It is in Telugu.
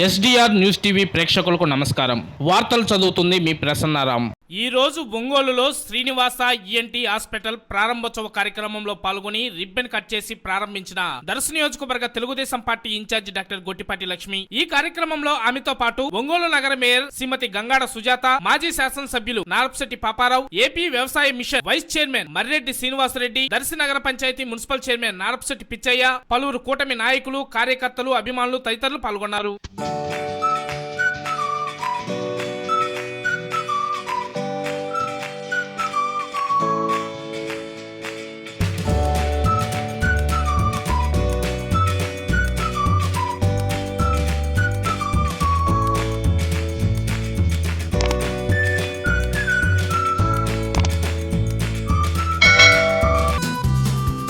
ఎస్డిఆర్ న్యూస్ టీవీ ప్రేక్షకులకు నమస్కారం. వార్తలు చదువుతుంది మీ ప్రసన్నారాం. ఈ రోజు ఒంగోలులో శ్రీనివాస ఈఎన్టీ హాస్పిటల్ ప్రారంభోత్సవ కార్యక్రమంలో పాల్గొని రిబ్బన్ కట్ చేసి ప్రారంభించిన దర్శి నియోజకవర్గ Telugu Desam party in charge doctor Gottipati Lakshmi. ఈ కార్యక్రమంలో ఆమెతో పాటు ఒంగోలు నగర మేయర్ శ్రీమతి గంగాడ సుజాత, మాజీ శాసనసభ్యులు నారపశెట్టి పాపారావు, ఏపీ వ్యవసాయ mission vice chairman Marreddy Srinivasa Reddy, Darsi నగర పంచాయతీ మున్సిపల్ చైర్మన్ నారపశెట్టి పిచ్చయ్య, పలువురు కూటమి నాయకులు, కార్యకర్తలు, అభిమానులు తదితరులు పాల్గొన్నారు.